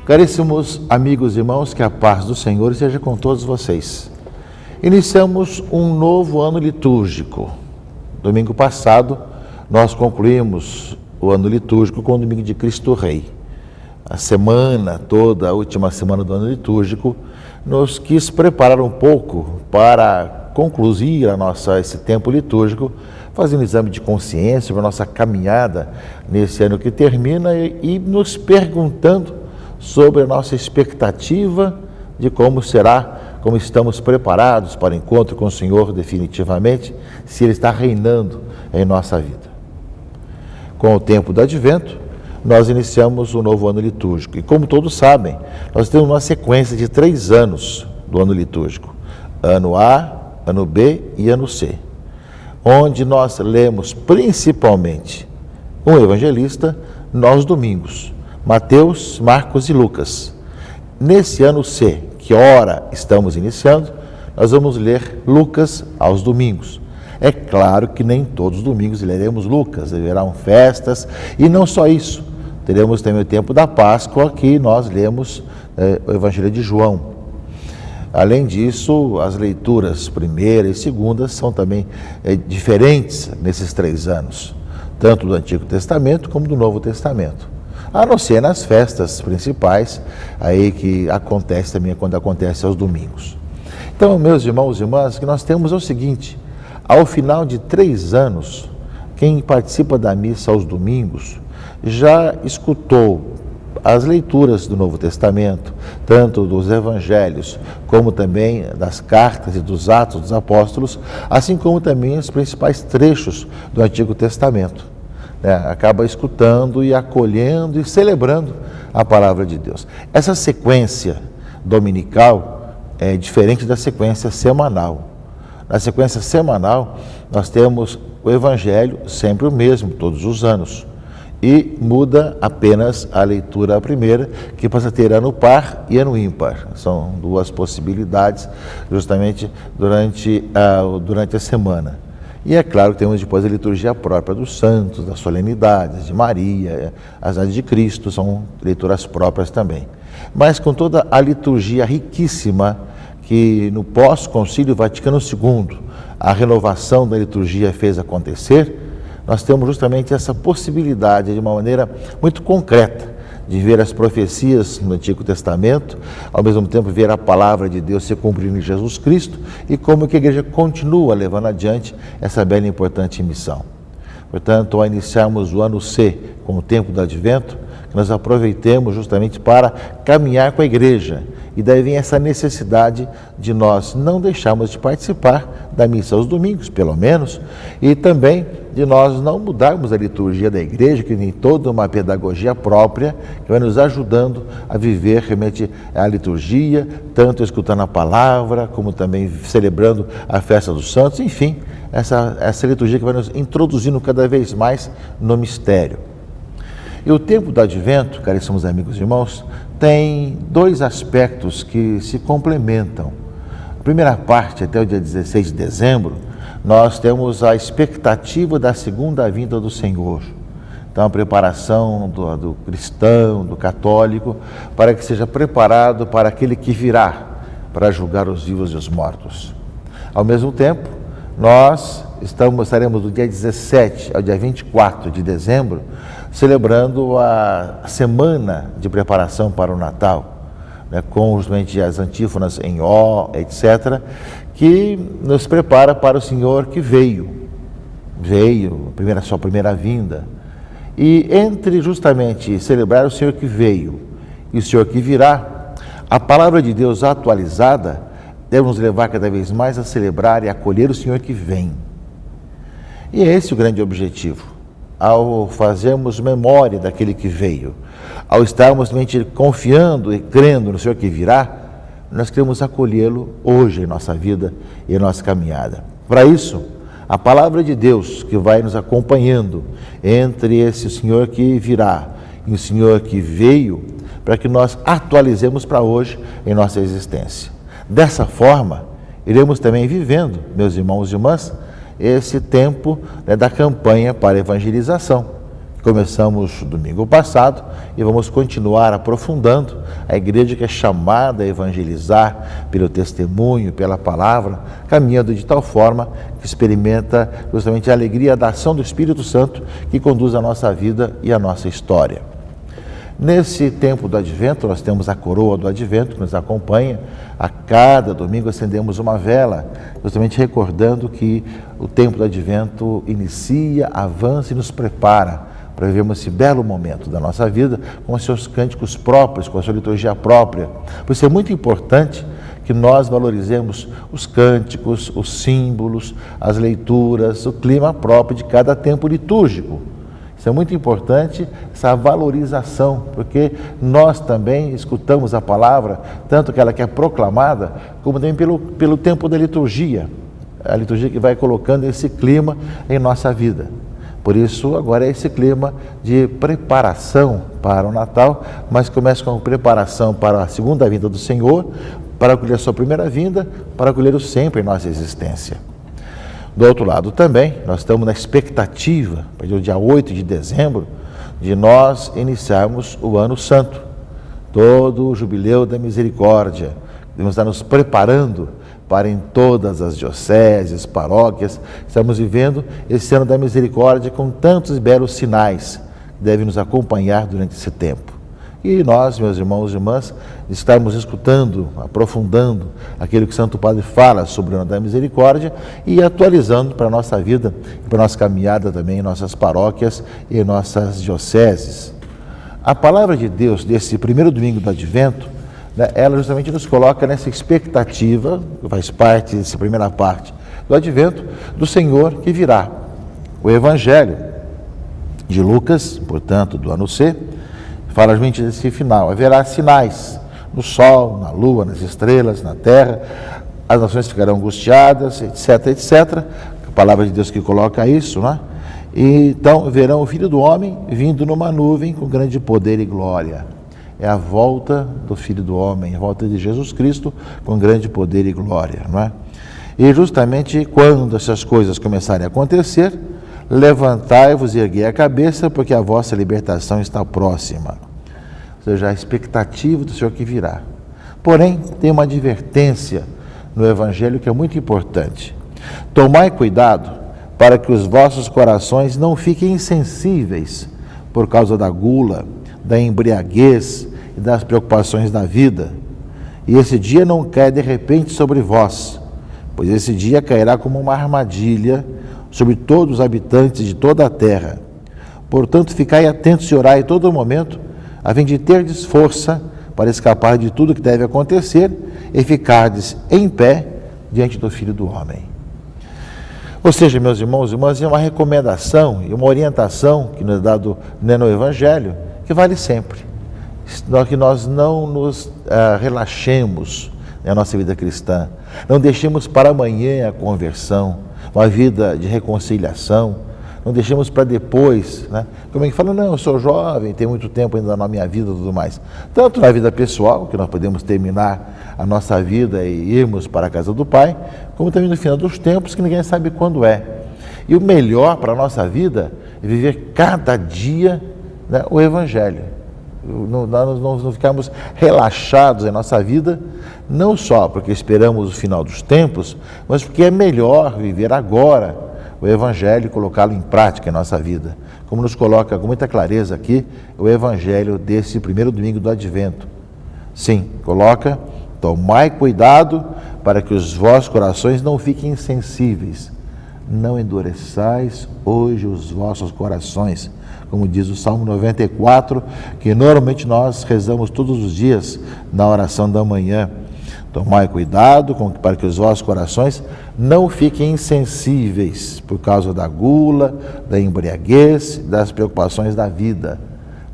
Caríssimos amigos e irmãos, que a paz do Senhor esteja com todos vocês. Iniciamos um novo ano litúrgico. Domingo passado, nós concluímos o ano litúrgico com o Domingo de Cristo Rei. A semana toda, a última semana do ano litúrgico, nos quis preparar um pouco para concluir esse tempo litúrgico, fazendo um exame de consciência sobre a nossa caminhada nesse ano que termina e nos perguntando sobre a nossa expectativa de como será, como estamos preparados para o encontro com o Senhor definitivamente, se Ele está reinando em nossa vida. Com o tempo do Advento, nós iniciamos o novo ano litúrgico. E como todos sabem, nós temos uma sequência de 3 anos do ano litúrgico. Ano A, ano B e ano C. Onde nós lemos principalmente um evangelista nos domingos. Mateus, Marcos e Lucas. Nesse ano C, que ora estamos iniciando, nós vamos ler Lucas aos domingos. É claro que nem todos os domingos leremos Lucas, haverão festas, e não só isso, teremos também o tempo da Páscoa, que nós lemos o Evangelho de João. Além disso, as leituras primeira e segunda são também diferentes nesses 3 anos, tanto do Antigo Testamento como do Novo Testamento. A não ser nas festas principais, aí que acontece também quando acontece aos domingos. Então, meus irmãos e irmãs, o que nós temos é o seguinte: ao final de 3 anos, quem participa da missa aos domingos já escutou as leituras do Novo Testamento, tanto dos Evangelhos, como também das cartas e dos Atos dos Apóstolos, assim como também os principais trechos do Antigo Testamento. Acaba escutando e acolhendo e celebrando a palavra de Deus. Essa sequência dominical é diferente da sequência semanal. Na sequência semanal, nós temos o Evangelho sempre o mesmo, todos os anos. E muda apenas a leitura primeira, que passa a ter ano par e ano ímpar. São 2 possibilidades justamente durante a semana. E é claro que temos depois a liturgia própria dos santos, das solenidades, de Maria, as de Cristo, são leituras próprias também. Mas com toda a liturgia riquíssima que no pós-concílio Vaticano II, a renovação da liturgia fez acontecer, nós temos justamente essa possibilidade, de uma maneira muito concreta, de ver as profecias no Antigo Testamento, ao mesmo tempo ver a palavra de Deus se cumprindo em Jesus Cristo e como que a igreja continua levando adiante essa bela e importante missão. Portanto, ao iniciarmos o ano C com o tempo do Advento, que nós aproveitemos justamente para caminhar com a igreja. E daí vem essa necessidade de nós não deixarmos de participar da missa aos domingos, pelo menos, e também de nós não mudarmos a liturgia da igreja, que tem toda uma pedagogia própria, que vai nos ajudando a viver realmente a liturgia, tanto escutando a palavra, como também celebrando a festa dos santos, enfim, essa liturgia que vai nos introduzindo cada vez mais no mistério. E o tempo do Advento, caríssimos amigos e irmãos, tem 2 aspectos que se complementam. A primeira parte, até o dia 16 de dezembro, nós temos a expectativa da segunda vinda do Senhor. Então, a preparação do cristão, do católico, para que seja preparado para aquele que virá, para julgar os vivos e os mortos. Ao mesmo tempo, nós estaremos do dia 17 ao dia 24 de dezembro, celebrando a semana de preparação para o Natal, com justamente as antífonas em ó, etc., que nos prepara para o Senhor que veio, sua primeira vinda. E entre justamente celebrar o Senhor que veio e o Senhor que virá, a palavra de Deus atualizada deve nos levar cada vez mais a celebrar e acolher o Senhor que vem. E é esse o grande objetivo. Ao fazermos memória daquele que veio, ao estarmos realmente confiando e crendo no Senhor que virá, nós queremos acolhê-lo hoje em nossa vida e em nossa caminhada. Para isso, a palavra de Deus que vai nos acompanhando entre esse Senhor que virá e o Senhor que veio, para que nós atualizemos para hoje em nossa existência. Dessa forma, iremos também vivendo, meus irmãos e irmãs, esse tempo, né, da campanha para evangelização. Começamos domingo passado e vamos continuar aprofundando. A igreja que é chamada a evangelizar pelo testemunho, pela palavra, caminhando de tal forma que experimenta justamente a alegria da ação do Espírito Santo que conduz a nossa vida e a nossa história. Nesse tempo do Advento, nós temos a coroa do Advento que nos acompanha. A cada domingo acendemos uma vela, justamente recordando que o tempo do Advento inicia, avança e nos prepara para vivermos esse belo momento da nossa vida com os seus cânticos próprios, com a sua liturgia própria. Por isso é muito importante que nós valorizemos os cânticos, os símbolos, as leituras, o clima próprio de cada tempo litúrgico. Isso é muito importante, essa valorização, porque nós também escutamos a palavra, tanto aquela que é proclamada, como também pelo tempo da liturgia. A liturgia que vai colocando esse clima em nossa vida. Por isso, agora é esse clima de preparação para o Natal, mas começa com a preparação para a segunda vinda do Senhor, para acolher a sua primeira vinda, para acolher o sempre em nossa existência. Do outro lado também, nós estamos na expectativa, para o dia 8 de dezembro, de nós iniciarmos o Ano Santo, todo o Jubileu da Misericórdia. Devemos estar nos preparando para em todas as dioceses, paróquias, estamos vivendo esse ano da misericórdia com tantos belos sinais que devem nos acompanhar durante esse tempo. E nós, meus irmãos e irmãs, estamos escutando, aprofundando aquilo que o Santo Padre fala sobre o ano da misericórdia e atualizando para a nossa vida e para a nossa caminhada também em nossas paróquias e em nossas dioceses. A palavra de Deus desse primeiro domingo do Advento, ela justamente nos coloca nessa expectativa, que faz parte dessa primeira parte do Advento, do Senhor que virá. O Evangelho de Lucas, portanto, do ano C, fala justamente desse final. Haverá sinais no sol, na lua, nas estrelas, na terra, as nações ficarão angustiadas, etc, etc. A palavra de Deus que coloca isso, né? E, então, verão o Filho do Homem vindo numa nuvem com grande poder e glória. É a volta do Filho do Homem, a volta de Jesus Cristo com grande poder e glória, não é? E justamente quando essas coisas começarem a acontecer, levantai-vos e erguei a cabeça, porque a vossa libertação está próxima. Ou seja, a expectativa do Senhor que virá. Porém, tem uma advertência no Evangelho que é muito importante. Tomai cuidado para que os vossos corações não fiquem insensíveis por causa da gula, da embriaguez e das preocupações da vida. E esse dia não cai de repente sobre vós, pois esse dia cairá como uma armadilha sobre todos os habitantes de toda a terra. Portanto, ficai atentos e orai todo momento, a fim de terdes força para escapar de tudo que deve acontecer e ficardes em pé diante do Filho do Homem. Ou seja, meus irmãos e irmãs, é uma recomendação e uma orientação que nos é dado no Evangelho, que vale sempre. Que nós não nos relaxemos na nossa vida cristã, não deixemos para amanhã a conversão, uma vida de reconciliação, não deixemos para depois, né? Como é que fala, não, eu sou jovem, tenho muito tempo ainda na minha vida e tudo mais. Tanto na vida pessoal, que nós podemos terminar a nossa vida e irmos para a casa do Pai, como também no final dos tempos, que ninguém sabe quando é. E o melhor para a nossa vida é viver cada dia, né, o Evangelho. Nós não ficamos relaxados em nossa vida, não só porque esperamos o final dos tempos, mas porque é melhor viver agora o Evangelho e colocá-lo em prática em nossa vida. Como nos coloca com muita clareza aqui o Evangelho desse primeiro domingo do Advento. Sim, coloca, tomai cuidado para que os vossos corações não fiquem insensíveis. Não endureçais hoje os vossos corações, como diz o Salmo 94, que normalmente nós rezamos todos os dias na oração da manhã. Tomai cuidado para que os vossos corações não fiquem insensíveis por causa da gula, da embriaguez, das preocupações da vida.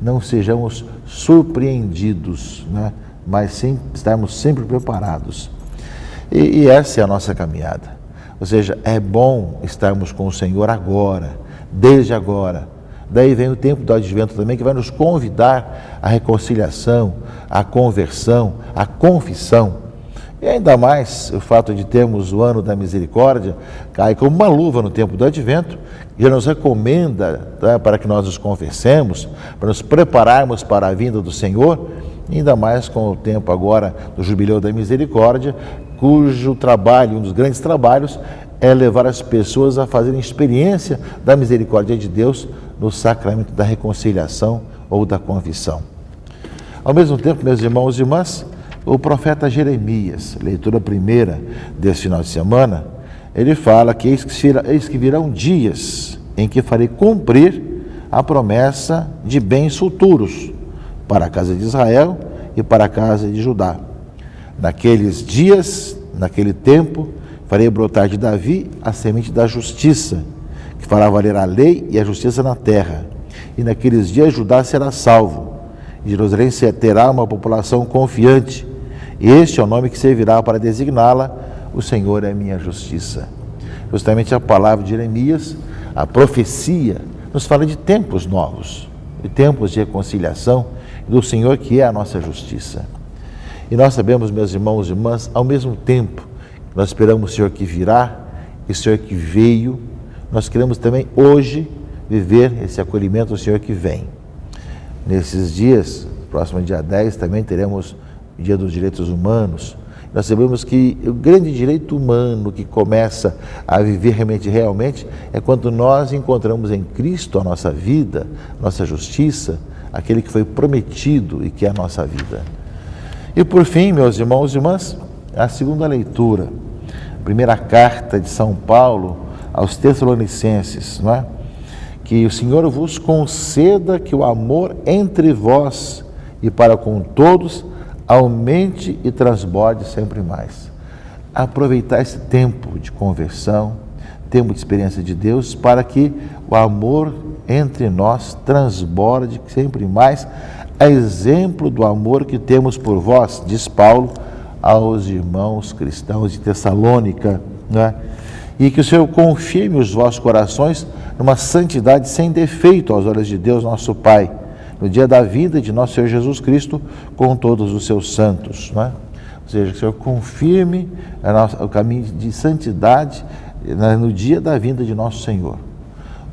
Não sejamos surpreendidos, né? Mas estarmos sempre preparados. E essa é a nossa caminhada. Ou seja, é bom estarmos com o Senhor agora, desde agora. Daí vem o tempo do Advento também, que vai nos convidar à reconciliação, à conversão, à confissão. E ainda mais o fato de termos o ano da misericórdia, cai como uma luva no tempo do Advento, já nos recomenda, tá, para que nós nos confessemos, para nos prepararmos para a vinda do Senhor, ainda mais com o tempo agora do Jubileu da Misericórdia, cujo trabalho, um dos grandes trabalhos, é levar as pessoas a fazerem experiência da misericórdia de Deus no sacramento da reconciliação ou da confissão. Ao mesmo tempo, meus irmãos e irmãs, o profeta Jeremias, leitura primeira desse final de semana, ele fala que eis que virão dias em que farei cumprir a promessa de bens futuros para a casa de Israel e para a casa de Judá. Naqueles dias, naquele tempo, farei brotar de Davi a semente da justiça, que fará valer a lei e a justiça na terra. E naqueles dias Judá será salvo, e Jerusalém terá uma população confiante. E este é o nome que servirá para designá-la: o Senhor é minha justiça. Justamente a palavra de Jeremias, a profecia, nos fala de tempos novos, de tempos de reconciliação, do Senhor que é a nossa justiça. E nós sabemos, meus irmãos e irmãs, ao mesmo tempo que nós esperamos o Senhor que virá e o Senhor que veio, nós queremos também hoje viver esse acolhimento do Senhor que vem. Nesses dias, próximo dia 10, também teremos o Dia dos Direitos Humanos. Nós sabemos que o grande direito humano que começa a viver realmente é quando nós encontramos em Cristo a nossa vida, nossa justiça, aquele que foi prometido e que é a nossa vida. E por fim, meus irmãos e irmãs, a segunda leitura, a primeira carta de São Paulo aos Tessalonicenses, não é? Que o Senhor vos conceda que o amor entre vós e para com todos aumente e transborde sempre mais. Aproveitar esse tempo de conversão, tempo de experiência de Deus, para que o amor entre nós transborde sempre mais, a exemplo do amor que temos por vós, diz Paulo aos irmãos cristãos de Tessalônica, né? E que o Senhor confirme os vossos corações numa santidade sem defeito aos olhos de Deus, nosso Pai, no dia da vida de nosso Senhor Jesus Cristo, com todos os seus santos, né? Ou seja, que o Senhor confirme o caminho de santidade no dia da vinda de nosso Senhor.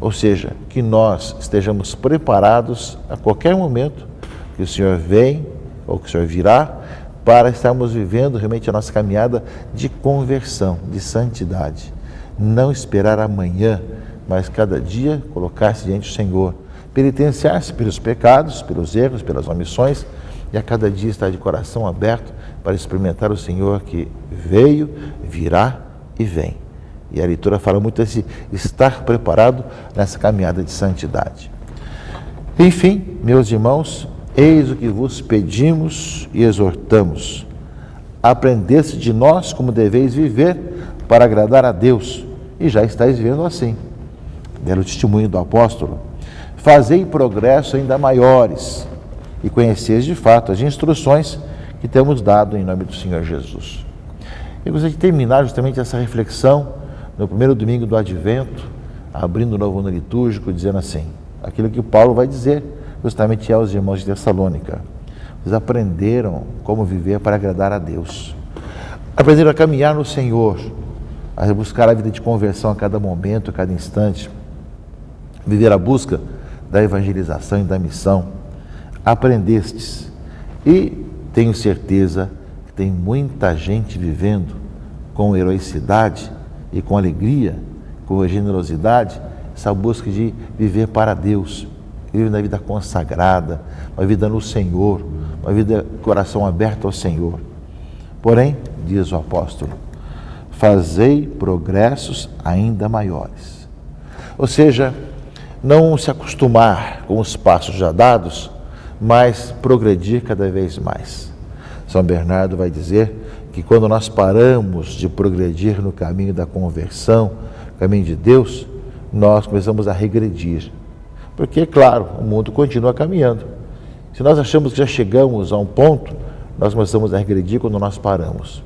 Ou seja, que nós estejamos preparados a qualquer momento que o Senhor vem ou que o Senhor virá, para estarmos vivendo realmente a nossa caminhada de conversão, de santidade. Não esperar amanhã, mas cada dia colocar-se diante do Senhor, penitenciar-se pelos pecados, pelos erros, pelas omissões, e a cada dia estar de coração aberto para experimentar o Senhor que veio, virá e vem. E a leitura fala muito desse estar preparado nessa caminhada de santidade. Enfim, meus irmãos, eis o que vos pedimos e exortamos: aprendeste de nós como deveis viver para agradar a Deus, e já estáis vivendo assim. Belo testemunho do apóstolo. Fazei progresso ainda maiores, e conheceis de fato as instruções que temos dado em nome do Senhor Jesus. Eu gostaria de terminar justamente essa reflexão no primeiro domingo do Advento, abrindo o novo ano litúrgico, dizendo assim, aquilo que Paulo vai dizer justamente aos irmãos de Tessalônica: vocês aprenderam como viver para agradar a Deus, aprenderam a caminhar no Senhor, a buscar a vida de conversão a cada momento, a cada instante, viver a busca da evangelização e da missão. Aprendestes, e tenho certeza que tem muita gente vivendo com heroicidade e com alegria, com generosidade, essa busca de viver para Deus, viver na vida consagrada, uma vida no Senhor, uma vida de coração aberto ao Senhor. Porém, diz o apóstolo, fazei progressos ainda maiores. Ou seja, não se acostumar com os passos já dados, mas progredir cada vez mais. São Bernardo vai dizer que quando nós paramos de progredir no caminho da conversão, caminho de Deus, nós começamos a regredir. Porque, claro, o mundo continua caminhando. Se nós achamos que já chegamos a um ponto, nós começamos a regredir quando nós paramos.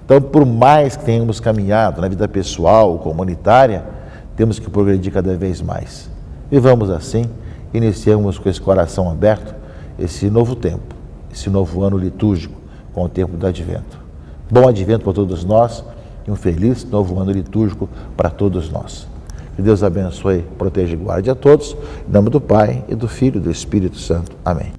Então, por mais que tenhamos caminhado na vida pessoal, comunitária, temos que progredir cada vez mais. E vamos assim, iniciamos com esse coração aberto, esse novo tempo, esse novo ano litúrgico, com o tempo do Advento. Bom advento para todos nós e um feliz novo ano litúrgico para todos nós. Que Deus abençoe, proteja e guarde a todos. Em nome do Pai, e do Filho e do Espírito Santo. Amém.